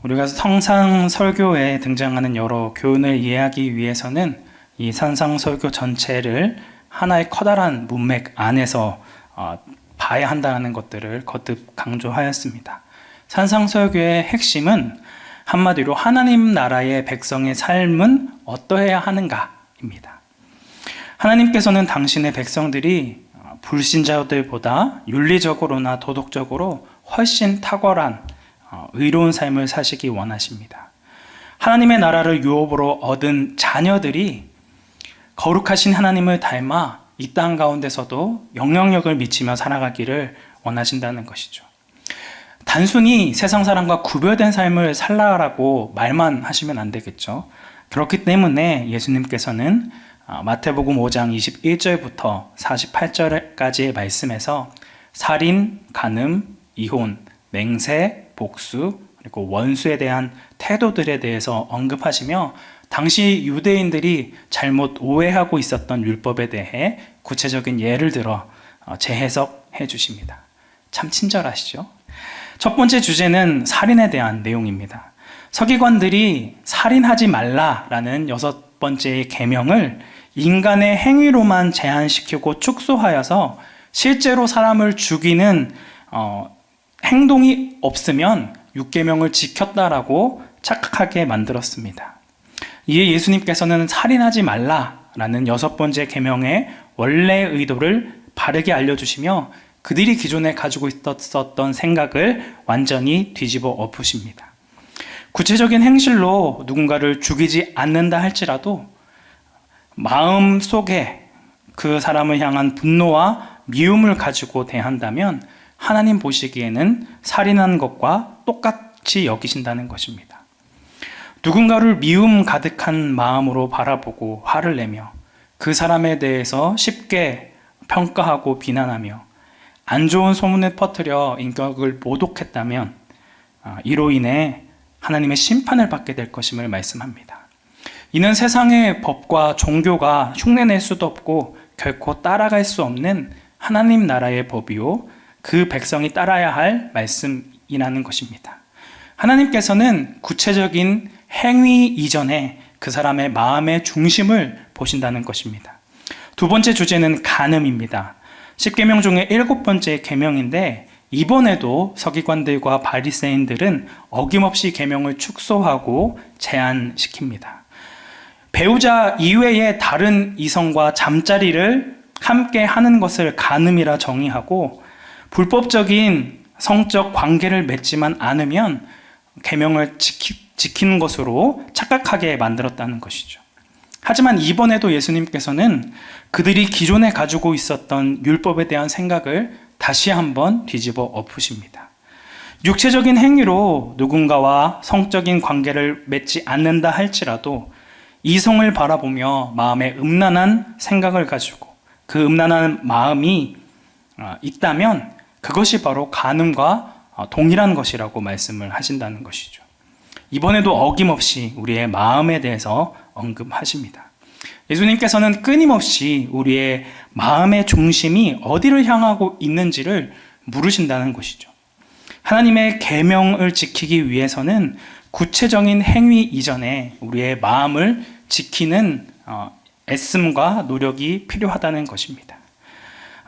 우리가 성상설교에 등장하는 여러 교훈을 이해하기 위해서는 이 산상설교 전체를 하나의 커다란 문맥 안에서 봐야 한다는 것들을 거듭 강조하였습니다. 산상설교의 핵심은 한마디로 하나님 나라의 백성의 삶은 어떠해야 하는가입니다. 하나님께서는 당신의 백성들이 불신자들보다 윤리적으로나 도덕적으로 훨씬 탁월한 의로운 삶을 사시기 원하십니다. 하나님의 나라를 유업으로 얻은 자녀들이 거룩하신 하나님을 닮아 이 땅 가운데서도 영향력을 미치며 살아가기를 원하신다는 것이죠. 단순히 세상 사람과 구별된 삶을 살라라고 말만 하시면 안 되겠죠. 그렇기 때문에 예수님께서는 마태복음 5장 21절부터 48절까지의 말씀에서 살인, 간음, 이혼, 맹세, 복수, 그리고 원수에 대한 태도들에 대해서 언급하시며 당시 유대인들이 잘못 오해하고 있었던 율법에 대해 구체적인 예를 들어 재해석해 주십니다. 참 친절하시죠? 첫 번째 주제는 살인에 대한 내용입니다. 서기관들이 살인하지 말라라는 6번째의 계명을 인간의 행위로만 제한시키고 축소하여서 실제로 사람을 죽이는 행동이 없으면 6계명을 지켰다라고 착각하게 만들었습니다. 이에 예수님께서는 살인하지 말라라는 6번째 계명의 원래 의도를 바르게 알려주시며 그들이 기존에 가지고 있었던 생각을 완전히 뒤집어 엎으십니다. 구체적인 행실로 누군가를 죽이지 않는다 할지라도 마음 속에 그 사람을 향한 분노와 미움을 가지고 대한다면 하나님 보시기에는 살인한 것과 똑같이 여기신다는 것입니다. 누군가를 미움 가득한 마음으로 바라보고 화를 내며 그 사람에 대해서 쉽게 평가하고 비난하며 안 좋은 소문을 퍼뜨려 인격을 모독했다면 이로 인해 하나님의 심판을 받게 될 것임을 말씀합니다. 이는 세상의 법과 종교가 흉내낼 수도 없고 결코 따라갈 수 없는 하나님 나라의 법이요 그 백성이 따라야 할 말씀이라는 것입니다. 하나님께서는 구체적인 행위 이전에 그 사람의 마음의 중심을 보신다는 것입니다. 두 번째 주제는 간음입니다. 10계명 중에 7번째 계명인데 이번에도 서기관들과 바리새인들은 어김없이 계명을 축소하고 제한시킵니다. 배우자 이외의 다른 이성과 잠자리를 함께 하는 것을 간음이라 정의하고 불법적인 성적 관계를 맺지만 않으면 계명을 지키는 것으로 착각하게 만들었다는 것이죠. 하지만 이번에도 예수님께서는 그들이 기존에 가지고 있었던 율법에 대한 생각을 다시 한번 뒤집어 엎으십니다. 육체적인 행위로 누군가와 성적인 관계를 맺지 않는다 할지라도 이성을 바라보며 마음에 음란한 생각을 가지고 그 음란한 마음이 있다면 그것이 바로 간음과 동일한 것이라고 말씀을 하신다는 것이죠. 이번에도 어김없이 우리의 마음에 대해서 언급하십니다. 예수님께서는 끊임없이 우리의 마음의 중심이 어디를 향하고 있는지를 물으신다는 것이죠. 하나님의 계명을 지키기 위해서는 구체적인 행위 이전에 우리의 마음을 지키는 애씀과 노력이 필요하다는 것입니다.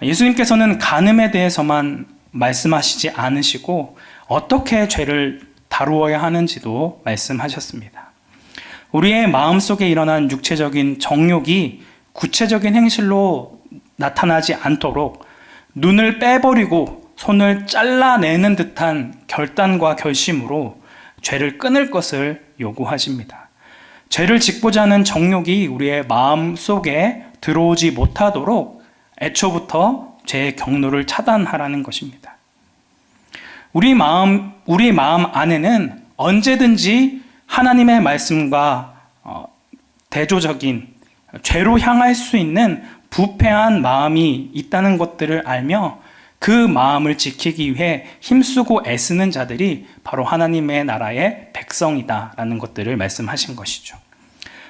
예수님께서는 간음에 대해서만 말씀하시지 않으시고 어떻게 죄를 다루어야 하는지도 말씀하셨습니다. 우리의 마음속에 일어난 육체적인 정욕이 구체적인 행실로 나타나지 않도록 눈을 빼버리고 손을 잘라내는 듯한 결단과 결심으로 죄를 끊을 것을 요구하십니다. 죄를 짓고자 하는 정욕이 우리의 마음 속에 들어오지 못하도록 애초부터 죄의 경로를 차단하라는 것입니다. 우리 마음 안에는 언제든지 하나님의 말씀과 대조적인 죄로 향할 수 있는 부패한 마음이 있다는 것들을 알며 그 마음을 지키기 위해 힘쓰고 애쓰는 자들이 바로 하나님의 나라의 백성이다라는 것들을 말씀하신 것이죠.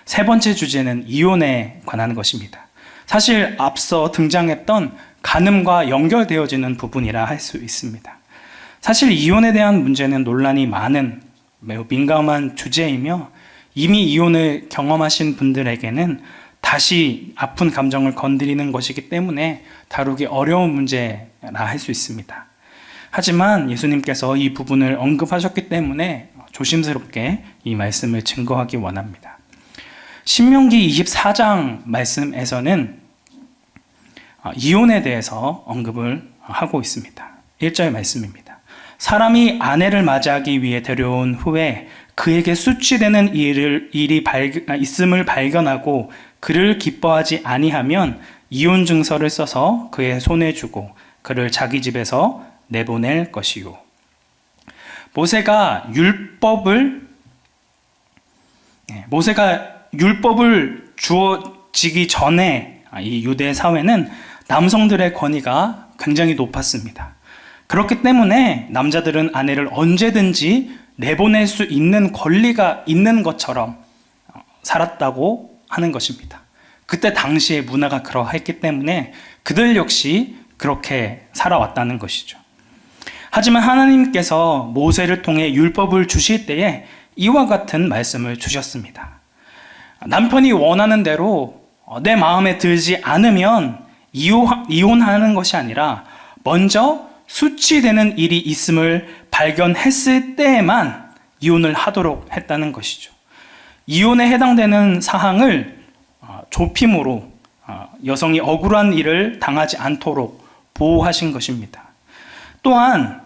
세 번째 주제는 이혼에 관한 것입니다. 사실 앞서 등장했던 간음과 연결되어지는 부분이라 할 수 있습니다. 사실 이혼에 대한 문제는 논란이 많은 매우 민감한 주제이며 이미 이혼을 경험하신 분들에게는 다시 아픈 감정을 건드리는 것이기 때문에 다루기 어려운 문제라 할 수 있습니다. 하지만 예수님께서 이 부분을 언급하셨기 때문에 조심스럽게 이 말씀을 증거하기 원합니다. 신명기 24장 말씀에서는 이혼에 대해서 언급을 하고 있습니다. 1절 말씀입니다. 사람이 아내를 맞이하기 위해 데려온 후에 그에게 수치되는 일이 있음을 발견하고 그를 기뻐하지 아니하면 이혼 증서를 써서 그의 손에 주고 그를 자기 집에서 내보낼 것이요. 모세가 율법을 주어지기 전에 이 유대 사회는 남성들의 권위가 굉장히 높았습니다. 그렇기 때문에 남자들은 아내를 언제든지 내보낼 수 있는 권리가 있는 것처럼 살았다고 하는 것입니다. 그때 당시의 문화가 그러했기 때문에 그들 역시 그렇게 살아왔다는 것이죠. 하지만 하나님께서 모세를 통해 율법을 주실 때에 이와 같은 말씀을 주셨습니다. 남편이 원하는 대로 내 마음에 들지 않으면 이혼하는 것이 아니라 먼저 수치되는 일이 있음을 발견했을 때에만 이혼을 하도록 했다는 것이죠. 이혼에 해당되는 사항을 좁힘으로 여성이 억울한 일을 당하지 않도록 보호하신 것입니다. 또한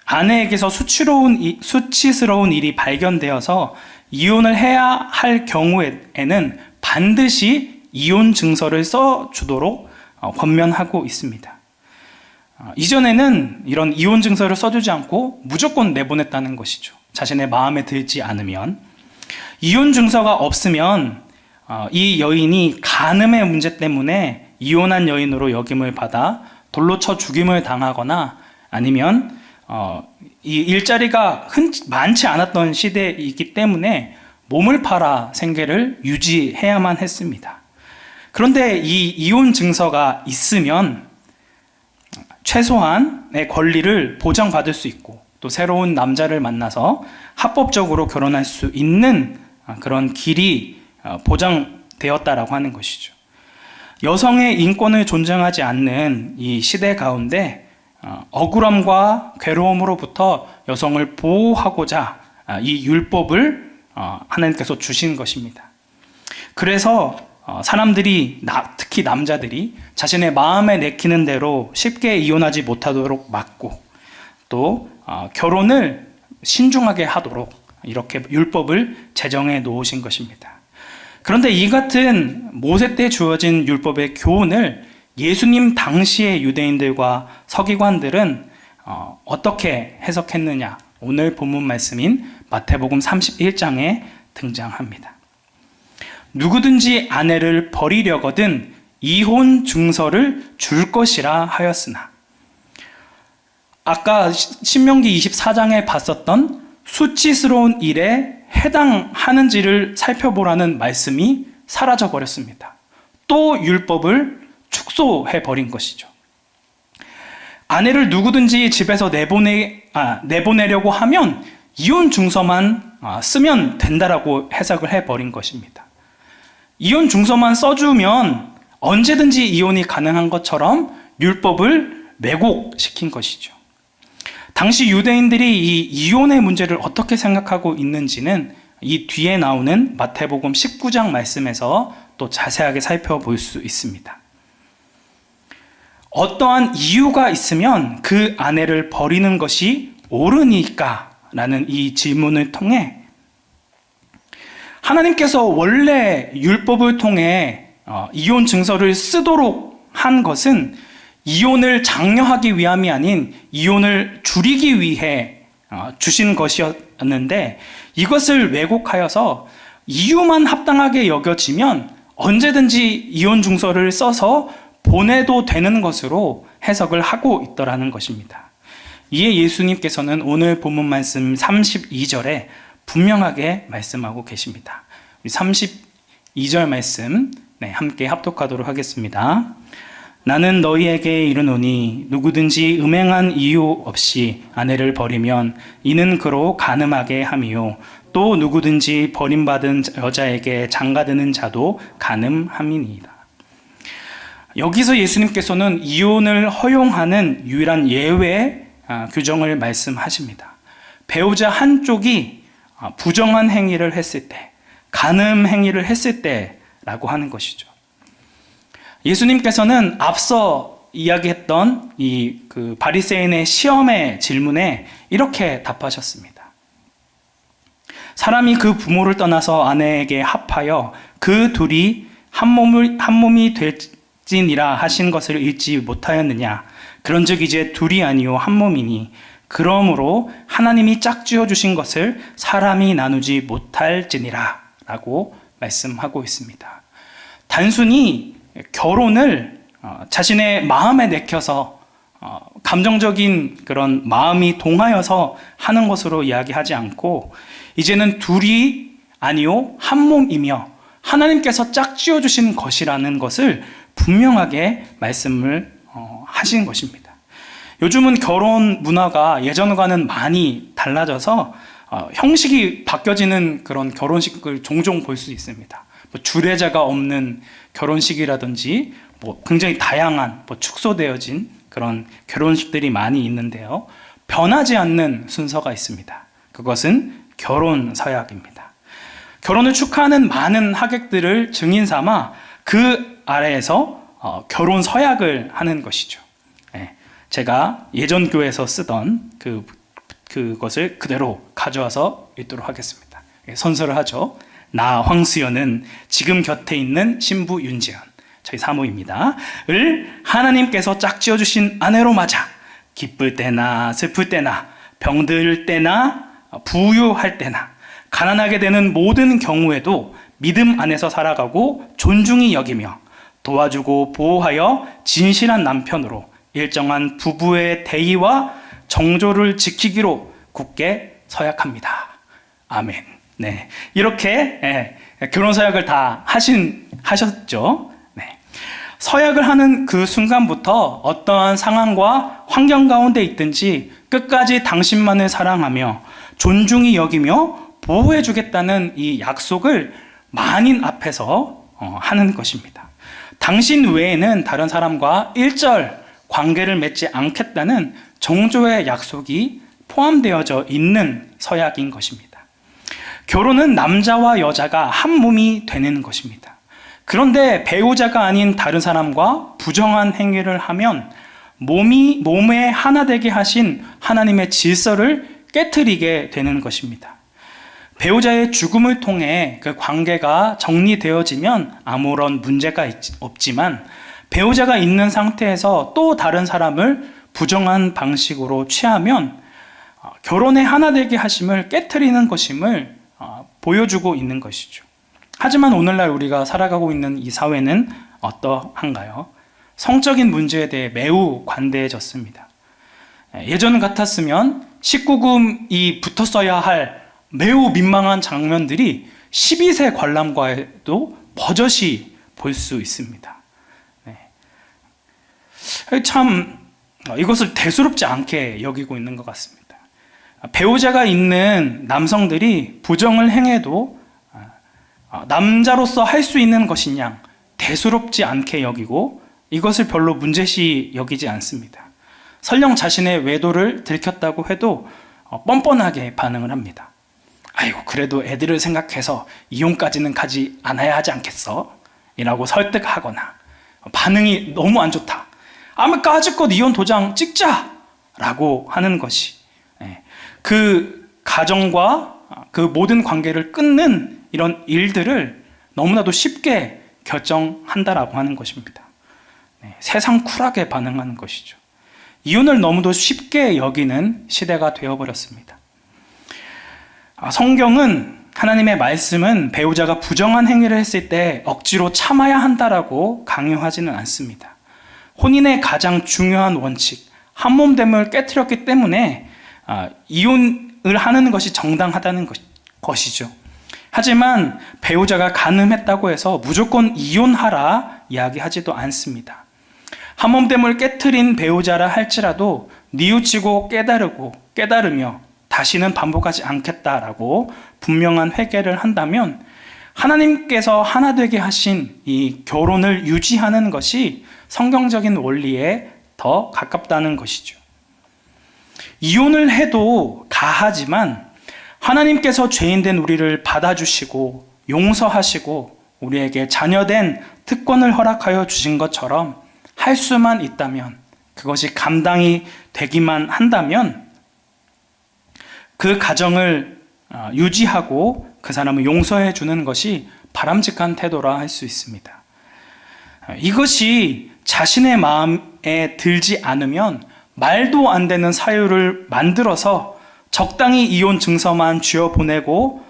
아내에게서 수치스러운 일이 발견되어서 이혼을 해야 할 경우에는 반드시 이혼 증서를 써주도록 권면하고 있습니다. 이전에는 이런 이혼 증서를 써주지 않고 무조건 내보냈다는 것이죠. 자신의 마음에 들지 않으면. 이혼 증서가 없으면 이 여인이 간음의 문제 때문에 이혼한 여인으로 여김을 받아 돌로 쳐 죽임을 당하거나 아니면 이 일자리가 많지 않았던 시대이기 때문에 몸을 팔아 생계를 유지해야만 했습니다. 그런데 이 이혼 증서가 있으면 최소한의 권리를 보장받을 수 있고 또 새로운 남자를 만나서 합법적으로 결혼할 수 있는 그런 길이 보장되었다라고 하는 것이죠. 여성의 인권을 존중하지 않는 이 시대 가운데 억울함과 괴로움으로부터 여성을 보호하고자 이 율법을 하나님께서 주신 것입니다. 그래서 사람들이 특히 남자들이 자신의 마음에 내키는 대로 쉽게 이혼하지 못하도록 막고 또 결혼을 신중하게 하도록 이렇게 율법을 제정해 놓으신 것입니다. 그런데 이 같은 모세 때 주어진 율법의 교훈을 예수님 당시의 유대인들과 서기관들은 어떻게 해석했느냐? 오늘 본문 말씀인 마태복음 31장에 등장합니다. 누구든지 아내를 버리려거든 이혼 증서를 줄 것이라 하였으나, 아까 신명기 24장에 봤었던 수치스러운 일에 해당하는지를 살펴보라는 말씀이 사라져 버렸습니다. 또 율법을 축소해 버린 것이죠. 아내를 누구든지 집에서 내보내려고 하면 이혼 증서만 쓰면 된다라고 해석을 해 버린 것입니다. 이혼 증서만 써주면 언제든지 이혼이 가능한 것처럼 율법을 왜곡시킨 것이죠. 당시 유대인들이 이 이혼의 문제를 어떻게 생각하고 있는지는 이 뒤에 나오는 마태복음 19장 말씀에서 또 자세하게 살펴볼 수 있습니다. 어떠한 이유가 있으면 그 아내를 버리는 것이 옳으니까? 라는 이 질문을 통해 하나님께서 원래 율법을 통해 이혼 증서를 쓰도록 한 것은 이혼을 장려하기 위함이 아닌 이혼을 줄이기 위해 주신 것이었는데, 이것을 왜곡하여서 이유만 합당하게 여겨지면 언제든지 이혼 증서를 써서 보내도 되는 것으로 해석을 하고 있더라는 것입니다. 이에 예수님께서는 오늘 본문 말씀 32절에 분명하게 말씀하고 계십니다. 32절 말씀 함께 합독하도록 하겠습니다. 나는 너희에게 이르노니 누구든지 음행한 이유 없이 아내를 버리면 이는 그로 간음하게 함이요 또 누구든지 버림받은 여자에게 장가드는 자도 간음함이니이다. 여기서 예수님께서는 이혼을 허용하는 유일한 예외 규정을 말씀하십니다. 배우자 한쪽이 부정한 행위를 했을 때, 간음 행위를 했을 때라고 하는 것이죠. 예수님께서는 앞서 이야기했던 그 바리새인의 시험의 질문에 이렇게 답하셨습니다. 사람이 그 부모를 떠나서 아내에게 합하여 그 둘이 한 몸이 될지니라 하신 것을 읽지 못하였느냐? 그런즉 이제 둘이 아니요 한 몸이니 그러므로 하나님이 짝지어 주신 것을 사람이 나누지 못할지니라 라고 말씀하고 있습니다. 단순히 결혼을 자신의 마음에 내켜서 감정적인 그런 마음이 동하여서 하는 것으로 이야기하지 않고 이제는 둘이 아니요 한 몸이며 하나님께서 짝지어 주신 것이라는 것을 분명하게 말씀을 하신 것입니다. 요즘은 결혼 문화가 예전과는 많이 달라져서 형식이 바뀌어지는 그런 결혼식을 종종 볼 수 있습니다. 주례자가 없는 결혼식이라든지 굉장히 다양한 축소되어진 그런 결혼식들이 많이 있는데요. 변하지 않는 순서가 있습니다. 그것은 결혼 서약입니다. 결혼을 축하하는 많은 하객들을 증인 삼아 그 아래에서 결혼 서약을 하는 것이죠. 제가 예전 교회에서 쓰던 그것을 그대로 가져와서 읽도록 하겠습니다. 선서를 하죠. 나 황수연은 지금 곁에 있는 신부 윤지연, 저희 사모입니다. 을 하나님께서 짝지어 주신 아내로 맞아 기쁠 때나 슬플 때나 병들 때나 부유할 때나 가난하게 되는 모든 경우에도 믿음 안에서 살아가고 존중히 여기며 도와주고 보호하여 진실한 남편으로 일정한 부부의 대의와 정조를 지키기로 굳게 서약합니다. 아멘. 네, 이렇게 결혼 서약을 다 하셨죠. 네. 서약을 하는 그 순간부터 어떠한 상황과 환경 가운데 있든지 끝까지 당신만을 사랑하며 존중히 여기며 보호해 주겠다는 이 약속을 만인 앞에서 하는 것입니다. 당신 외에는 다른 사람과 일절 관계를 맺지 않겠다는 정조의 약속이 포함되어져 있는 서약인 것입니다. 결혼은 남자와 여자가 한 몸이 되는 것입니다. 그런데 배우자가 아닌 다른 사람과 부정한 행위를 하면 몸에 하나 되게 하신 하나님의 질서를 깨트리게 되는 것입니다. 배우자의 죽음을 통해 그 관계가 정리되어지면 아무런 문제가 없지만 배우자가 있는 상태에서 또 다른 사람을 부정한 방식으로 취하면 결혼의 하나 되게 하심을 깨트리는 것임을 보여주고 있는 것이죠. 하지만 오늘날 우리가 살아가고 있는 이 사회는 어떠한가요? 성적인 문제에 대해 매우 관대해졌습니다. 예전 같았으면 19금이 붙었어야 할 매우 민망한 장면들이 12세 관람가에도 버젓이 볼 수 있습니다. 참 이것을 대수롭지 않게 여기고 있는 것 같습니다. 배우자가 있는 남성들이 부정을 행해도 남자로서 할 수 있는 것이냐 대수롭지 않게 여기고 이것을 별로 문제시 여기지 않습니다. 설령 자신의 외도를 들켰다고 해도 뻔뻔하게 반응을 합니다. 아이고 그래도 애들을 생각해서 이혼까지는 가지 않아야 하지 않겠어? 이라고 설득하거나 반응이 너무 안 좋다. 아무 까짓것 이혼 도장 찍자! 라고 하는 것이 그 가정과 그 모든 관계를 끊는 이런 일들을 너무나도 쉽게 결정한다라고 하는 것입니다. 세상 쿨하게 반응하는 것이죠. 이혼을 너무도 쉽게 여기는 시대가 되어버렸습니다. 성경은 하나님의 말씀은 배우자가 부정한 행위를 했을 때 억지로 참아야 한다라고 강요하지는 않습니다. 혼인의 가장 중요한 원칙, 한몸됨을 깨트렸기 때문에 이혼을 하는 것이 정당하다는 것이죠. 하지만 배우자가 간음했다고 해서 무조건 이혼하라 이야기하지도 않습니다. 한 몸됨을 깨트린 배우자라 할지라도 뉘우치고 깨달으며 다시는 반복하지 않겠다라고 분명한 회개를 한다면 하나님께서 하나 되게 하신 이 결혼을 유지하는 것이 성경적인 원리에 더 가깝다는 것이죠. 이혼을 해도 가하지만 하나님께서 죄인된 우리를 받아주시고 용서하시고 우리에게 자녀된 특권을 허락하여 주신 것처럼 할 수만 있다면, 그것이 감당이 되기만 한다면 그 가정을 유지하고 그 사람을 용서해 주는 것이 바람직한 태도라 할 수 있습니다. 이것이 자신의 마음에 들지 않으면 말도 안 되는 사유를 만들어서 적당히 이혼 증서만 쥐어보내고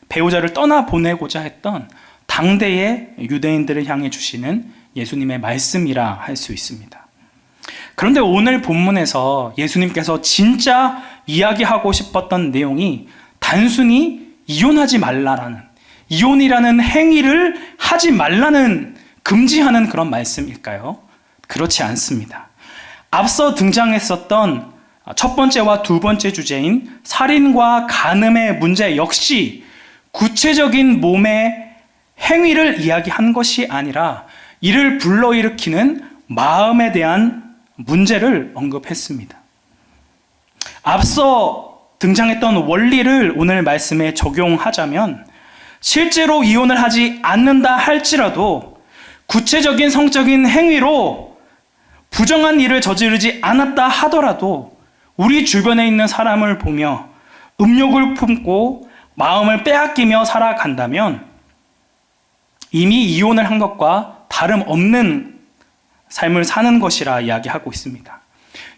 배우자를 떠나보내고자 했던 당대의 유대인들을 향해 주시는 예수님의 말씀이라 할 수 있습니다. 그런데 오늘 본문에서 예수님께서 진짜 이야기하고 싶었던 내용이 단순히 이혼하지 말라라는, 이혼이라는 행위를 하지 말라는, 금지하는 그런 말씀일까요? 그렇지 않습니다. 앞서 등장했었던 첫 번째와 두 번째 주제인 살인과 간음의 문제 역시 구체적인 몸의 행위를 이야기한 것이 아니라 이를 불러일으키는 마음에 대한 문제를 언급했습니다. 앞서 등장했던 원리를 오늘 말씀에 적용하자면 실제로 이혼을 하지 않는다 할지라도 구체적인 성적인 행위로 부정한 일을 저지르지 않았다 하더라도 우리 주변에 있는 사람을 보며 음욕을 품고 마음을 빼앗기며 살아간다면 이미 이혼을 한 것과 다름없는 삶을 사는 것이라 이야기하고 있습니다.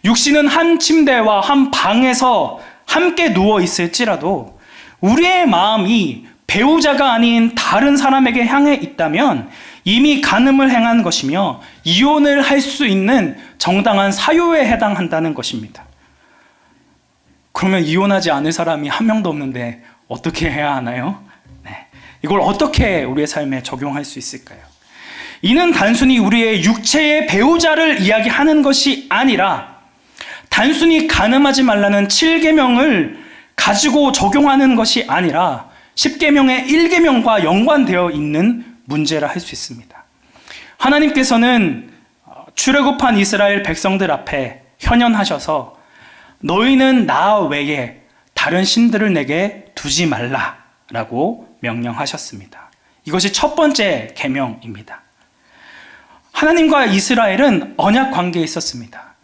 육신은 한 침대와 한 방에서 함께 누워 있을지라도 우리의 마음이 배우자가 아닌 다른 사람에게 향해 있다면 이미 간음을 행한 것이며 이혼을 할 수 있는 정당한 사유에 해당한다는 것입니다. 그러면 이혼하지 않을 사람이 한 명도 없는데 어떻게 해야 하나요? 이걸 어떻게 우리의 삶에 적용할 수 있을까요? 이는 단순히 우리의 육체의 배우자를 이야기하는 것이 아니라 단순히 간음하지 말라는 7계명을 가지고 적용하는 것이 아니라 10계명의 1계명과 연관되어 있는 문제라 할 수 있습니다. 하나님께서는 출애굽한 이스라엘 백성들 앞에 현현하셔서 너희는 나 외에 다른 신들을 내게 두지 말라라고 명령하셨습니다. 이것이 첫 번째 계명입니다. 하나님과 이스라엘은 언약 관계에 있었습니다.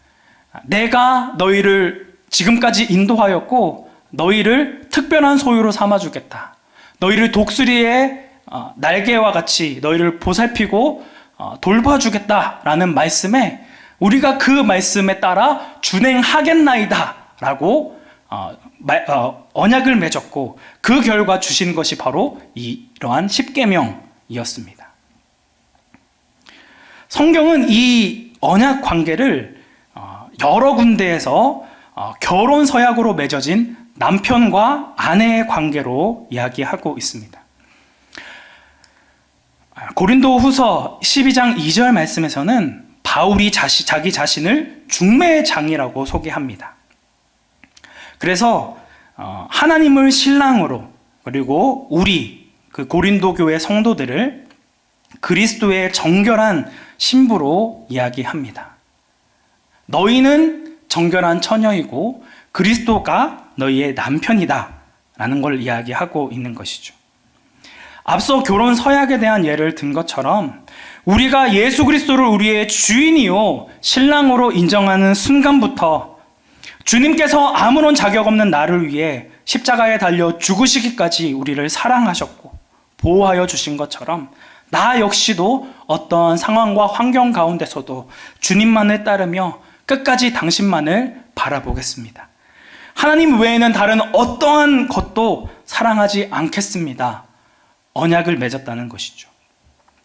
내가 너희를 지금까지 인도하였고 너희를 특별한 소유로 삼아주겠다. 너희를 독수리의 날개와 같이 너희를 보살피고 돌봐주겠다라는 말씀에 우리가 그 말씀에 따라 준행하겠나이다 라고 언약을 맺었고 그 결과 주신 것이 바로 이러한 10계명이었습니다. 성경은 이 언약 관계를 여러 군데에서 결혼 서약으로 맺어진 남편과 아내의 관계로 이야기하고 있습니다. 고린도 후서 12장 2절 말씀에서는 바울이 자기 자신을 중매의 장이라고 소개합니다. 그래서 하나님을 신랑으로 그리고 우리 그 고린도 교회 성도들을 그리스도의 정결한 신부로 이야기합니다. 너희는 정결한 처녀이고 그리스도가 너희의 남편이다 라는 걸 이야기하고 있는 것이죠. 앞서 결혼 서약에 대한 예를 든 것처럼 우리가 예수 그리스도를 우리의 주인이요 신랑으로 인정하는 순간부터 주님께서 아무런 자격 없는 나를 위해 십자가에 달려 죽으시기까지 우리를 사랑하셨고 보호하여 주신 것처럼 나 역시도 어떠한 상황과 환경 가운데서도 주님만을 따르며 끝까지 당신만을 바라보겠습니다. 하나님 외에는 다른 어떠한 것도 사랑하지 않겠습니다. 언약을 맺었다는 것이죠.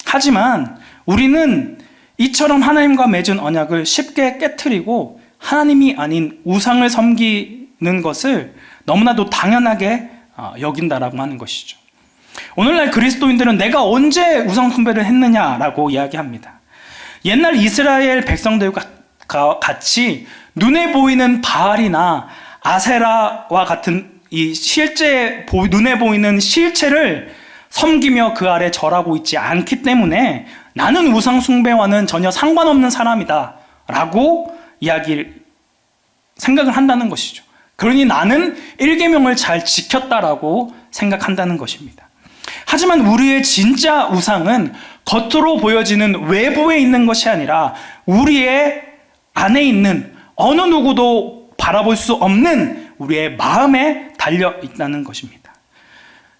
하지만 우리는 이처럼 하나님과 맺은 언약을 쉽게 깨트리고 하나님이 아닌 우상을 섬기는 것을 너무나도 당연하게 여긴다라고 하는 것이죠. 오늘날 그리스도인들은 내가 언제 우상 숭배를 했느냐라고 이야기합니다. 옛날 이스라엘 백성들과 같이 눈에 보이는 바알이나 아세라와 같은 이 눈에 보이는 실체를 섬기며 그 아래 절하고 있지 않기 때문에 나는 우상 숭배와는 전혀 상관없는 사람이다 라고 생각을 한다는 것이죠. 그러니 나는 1계명을 잘 지켰다라고 생각한다는 것입니다. 하지만 우리의 진짜 우상은 겉으로 보여지는 외부에 있는 것이 아니라 우리의 안에 있는 어느 누구도 바라볼 수 없는 우리의 마음에 달려 있다는 것입니다.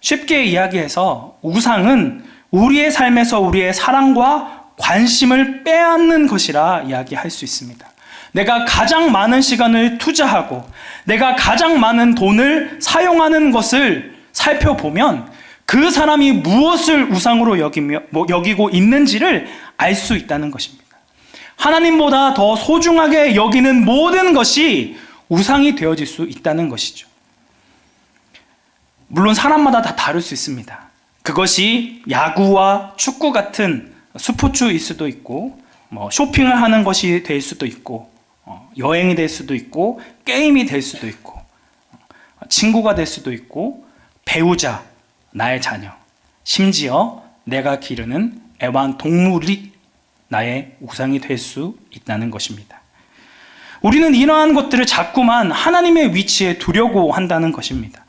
쉽게 이야기해서 우상은 우리의 삶에서 우리의 사랑과 관심을 빼앗는 것이라 이야기할 수 있습니다. 내가 가장 많은 시간을 투자하고 내가 가장 많은 돈을 사용하는 것을 살펴보면 그 사람이 무엇을 우상으로 여기고 있는지를 알 수 있다는 것입니다. 하나님보다 더 소중하게 여기는 모든 것이 우상이 되어질 수 있다는 것이죠. 물론 사람마다 다 다를 수 있습니다. 그것이 야구와 축구 같은 스포츠일 수도 있고 쇼핑을 하는 것이 될 수도 있고 여행이 될 수도 있고 게임이 될 수도 있고 친구가 될 수도 있고 배우자, 나의 자녀, 심지어 내가 기르는 애완동물이 나의 우상이 될 수 있다는 것입니다. 우리는 이러한 것들을 자꾸만 하나님의 위치에 두려고 한다는 것입니다.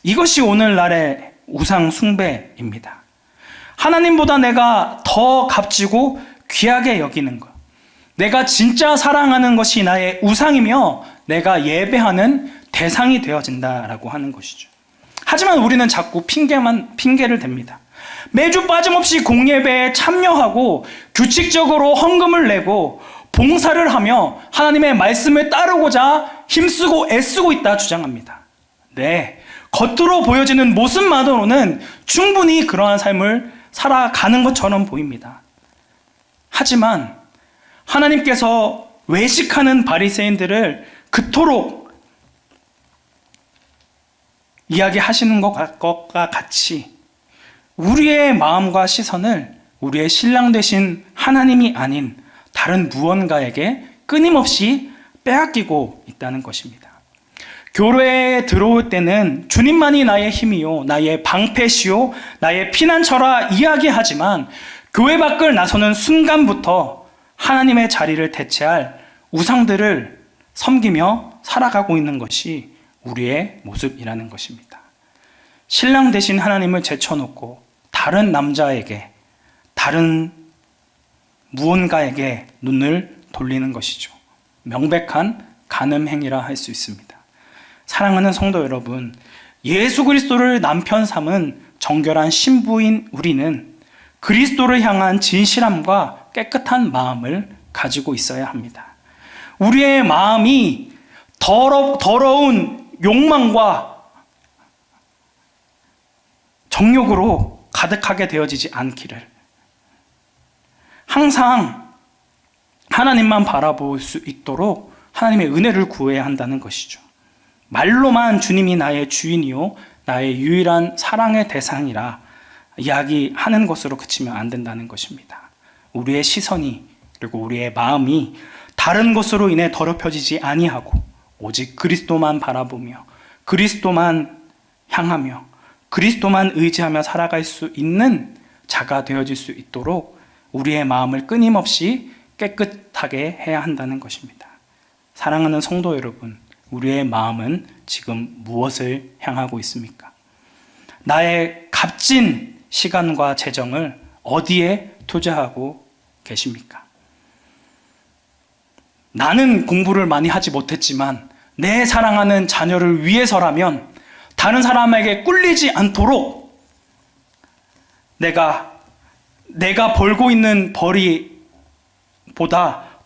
이것이 오늘날의 우상 숭배입니다. 하나님보다 내가 더 값지고 귀하게 여기는 것, 내가 진짜 사랑하는 것이 나의 우상이며 내가 예배하는 대상이 되어진다라고 하는 것이죠. 하지만 우리는 자꾸 핑계를 댑니다. 매주 빠짐없이 공예배에 참여하고 규칙적으로 헌금을 내고 봉사를 하며 하나님의 말씀을 따르고자 힘쓰고 애쓰고 있다 주장합니다. 네, 겉으로 보여지는 모습만으로는 충분히 그러한 삶을 살아가는 것처럼 보입니다. 하지만 하나님께서 외식하는 바리새인들을 그토록 이야기하시는 것과 같이 우리의 마음과 시선을 우리의 신랑 되신 하나님이 아닌 다른 무언가에게 끊임없이 빼앗기고 있다는 것입니다. 교회에 들어올 때는 주님만이 나의 힘이요, 나의 방패시요, 나의 피난처라 이야기하지만 교회 밖을 나서는 순간부터 하나님의 자리를 대체할 우상들을 섬기며 살아가고 있는 것이 우리의 모습이라는 것입니다. 신랑 되신 하나님을 제쳐놓고 다른 남자에게, 다른 무언가에게 눈을 돌리는 것이죠. 명백한 간음행위라 할 수 있습니다. 사랑하는 성도 여러분, 예수 그리스도를 남편 삼은 정결한 신부인 우리는 그리스도를 향한 진실함과 깨끗한 마음을 가지고 있어야 합니다. 우리의 마음이 더러운 욕망과 정욕으로 가득하게 되어지지 않기를, 항상 하나님만 바라볼 수 있도록 하나님의 은혜를 구해야 한다는 것이죠. 말로만 주님이 나의 주인이요 나의 유일한 사랑의 대상이라 이야기하는 것으로 그치면 안 된다는 것입니다. 우리의 시선이 그리고 우리의 마음이 다른 것으로 인해 더럽혀지지 아니하고 오직 그리스도만 바라보며 그리스도만 향하며 그리스도만 의지하며 살아갈 수 있는 자가 되어질 수 있도록 우리의 마음을 끊임없이 깨끗하게 해야 한다는 것입니다. 사랑하는 성도 여러분, 우리의 마음은 지금 무엇을 향하고 있습니까? 나의 값진 시간과 재정을 어디에 투자하고 계십니까? 나는 공부를 많이 하지 못했지만 내 사랑하는 자녀를 위해서라면 다른 사람에게 꿀리지 않도록 내가 벌고 있는 벌이보다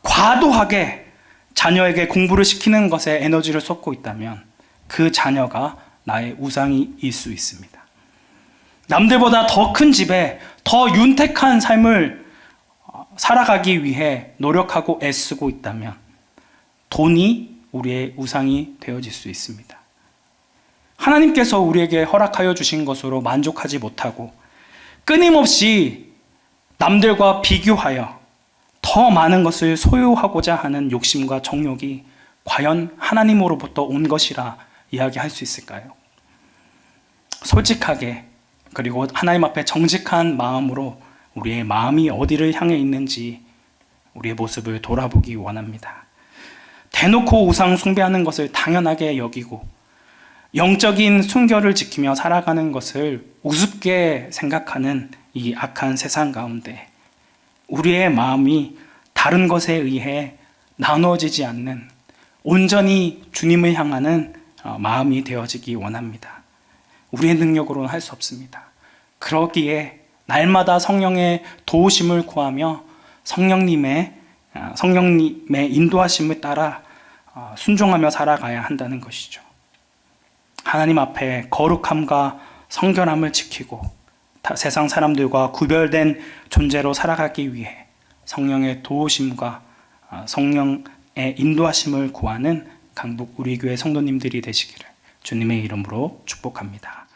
과도하게 자녀에게 공부를 시키는 것에 에너지를 쏟고 있다면 그 자녀가 나의 우상일 수 있습니다. 남들보다 더 큰 집에 더 윤택한 삶을 살아가기 위해 노력하고 애쓰고 있다면 돈이 우리의 우상이 되어질 수 있습니다. 하나님께서 우리에게 허락하여 주신 것으로 만족하지 못하고 끊임없이 남들과 비교하여 더 더 많은 것을 소유하고자 하는 욕심과 정욕이 과연 하나님으로부터 온 것이라 이야기할 수 있을까요? 솔직하게 그리고 하나님 앞에 정직한 마음으로 우리의 마음이 어디를 향해 있는지 우리의 모습을 돌아보기 원합니다. 대놓고 우상 숭배하는 것을 당연하게 여기고 영적인 순결을 지키며 살아가는 것을 우습게 생각하는 이 악한 세상 가운데 우리의 마음이 다른 것에 의해 나누어지지 않는 온전히 주님을 향하는 마음이 되어지기 원합니다. 우리의 능력으로는 할 수 없습니다. 그러기에 날마다 성령의 도우심을 구하며 성령님의 인도하심을 따라 순종하며 살아가야 한다는 것이죠. 하나님 앞에 거룩함과 성결함을 지키고 세상 사람들과 구별된 존재로 살아가기 위해 성령의 도우심과 성령의 인도하심을 구하는 강북 우리 교회 성도님들이 되시기를 주님의 이름으로 축복합니다.